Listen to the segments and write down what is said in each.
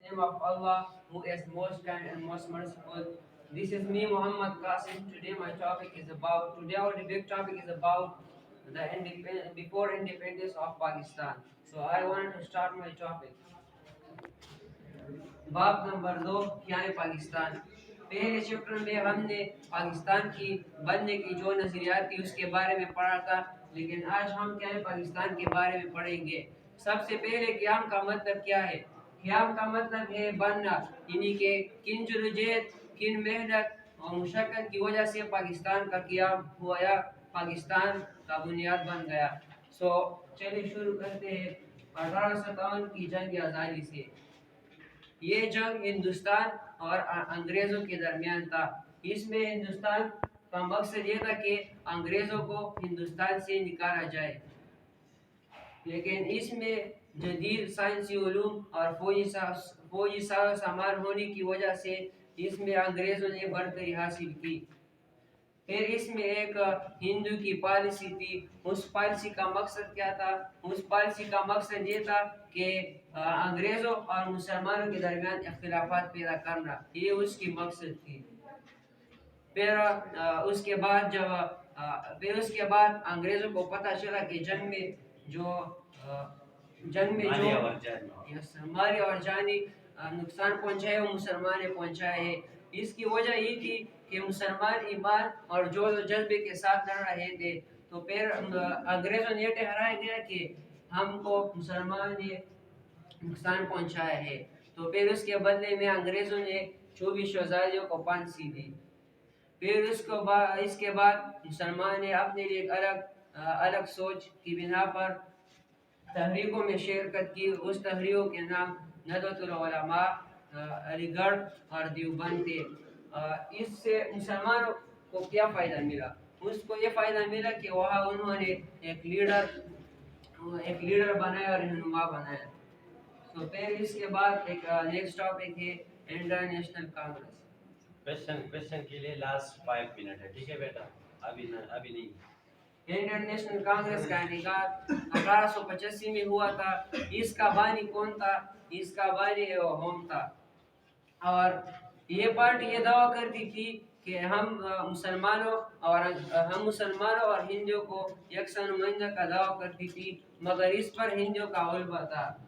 name of Allah, who is most kind and most merciful. This is me, Muhammad Qasim. Today our debate topic is about before independence of Pakistan. So I want to start my topic. बाब number 2, क्या है पाकिस्तान। पहले chapter में हमने पाकिस्तान की बनने की जो नजरियात थी उसके बारे में पढ़ा था, लेकिन आज हम क्या है पाकिस्तान के बारे में पढ़ेंगे। सबसे पहले क़याम का मतलब क्या है। क़याम का मतलब है बनना, यानी कि किन जदोजहद, किन मेहनत और मुशक्क़त की वजह से पाकिस्तान का क़याम हुआ या पाकिस्तान का बुनियाद बन गया। चलिए शुरू करते हैं 1857 की जंग आज़ादी से। ये जंग हिंदुस्तान और अंग्रेज़ों के दरमियान था। इसमें हिंदुस्तान का मकसद ये था कि अंग्रेज़ों को हिंदुस्तान से निकाला जाए, लेकिन इसमें जदीद साइंसी उलूम और फौजी सामान होने की वजह से इसमें अंग्रेज़ों ने बढ़तरी हासिल की। फिर इसमें एक हिंदू की पॉलिसी थी। उस पॉलिसी का मकसद क्या था। उस पॉलिसी का मकसद ये था कि अंग्रेज़ों और मुसलमानों के दरमियान इख्तिलाफात पैदा करना, ये उसकी मकसद थी। फिर उसके बाद अंग्रेज़ों को पता चला कि जंग में जो माली और जानी नुकसान पहुंचाए वो मुसलमान ने पहुंचाए है। इसकी वजह ये थी कि मुसलमान ईमान और जो जज्बे के साथ लड़ रहे थे। तो फिर अंग्रेज़ों ने ठहराया गया कि हमको मुसलमान ने नुकसान पहुंचाया है। तो फिर उसके बदले में अंग्रेज़ों ने 24 शहजादियों को फांसी दी। फिर इसके बाद मुसलमान ने अपने लिए अलग सोच की बिना पर तहरीकों में शिरकत की। उस तहरीकों के नाम नदवतुल उलमा, अलीगढ़ और देवबंद थे। इससे मुसलमानों को क्या फ़ायदा मिला। उसको ये फ़ायदा मिला कि वहाँ उन्होंने एक लीडर बनाया और रहनुमा बनाया। तो फिर इसके बाद एक नेक्स्ट टॉपिक है इंटरनेशनल कांग्रेस। क्वेश्चन के लिए लास्ट 5 मिनट है, ठीक है बेटा, अभी नहीं। इंटरनेशनल कांग्रेस का इनेकाद 1885 में हुआ था। इसका बानी कौन था। इसका बानी होम था। और ये पार्टी ये दावा करती थी कि हम मुसलमानों और हिंदुओं को यकसा नुमाइंदा का दावा करती थी, मगर इस पर हिंदुओं का गलबा था।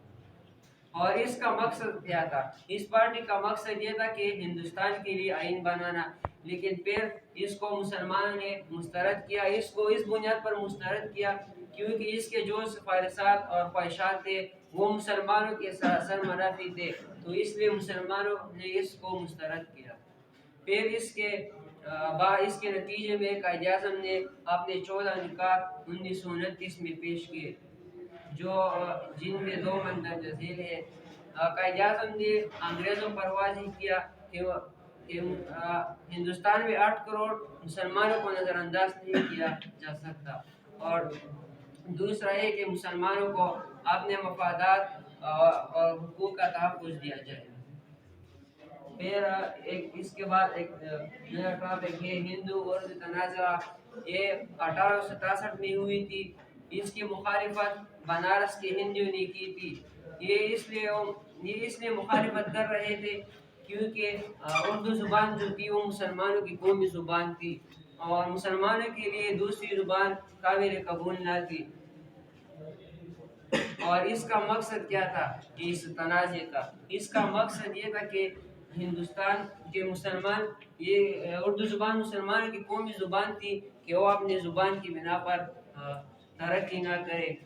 और इसका मकसद क्या था। इस पार्टी का मकसद ये था कि हिंदुस्तान के लिए आइन बनाना, लेकिन फिर इसको मुसलमानों ने मुस्तरद किया। इसको इस बुनियाद पर मुस्तरद किया क्योंकि इसके जो सिफारिशात और ख्वाहिशात थे वो मुसलमानों के सरमनाफी थे, तो इसलिए मुसलमानों ने इसको मुस्तरद किया। फिर इसके नतीजे में कायद आज़म ने अपने 14 निकात 1929 में पेश किए, जिनमें 2 मंदरज झील है। कायद आज़म ने अंग्रेज़ों पर वाज़ेह किया कि हिंदुस्तान में 8 करोड़ मुसलमानों को नज़रअंदाज नहीं किया जा सकता, और दूसरा है कि मुसलमानों को अपने मफादात और हुकूक का तहफ़्फ़ुज़ दिया जाए। फिर इसके बाद एक नया टॉपिक है हिंदू उर्दू तनाज़ा। ये 1867 में हुई थी। इसकी मुखालिफत बनारस के हिंदू ने की थी। ये इसलिए मुखालिफत कर रहे थे क्योंकि उर्दू ज़ुबान जो थी वो मुसलमानों की कौमी ज़ुबान थी और मुसलमानों के लिए दूसरी ज़ुबान काबिल कबूल न थी। और इसका मकसद क्या था इस तनाज़े का। इसका मकसद ये था कि हिंदुस्तान के मुसलमान, ये उर्दू ज़ुबान मुसलमानों की कौमी ज़ुबान थी कि वो अपने ज़ुबान की बिना पर तरक्की ना करे।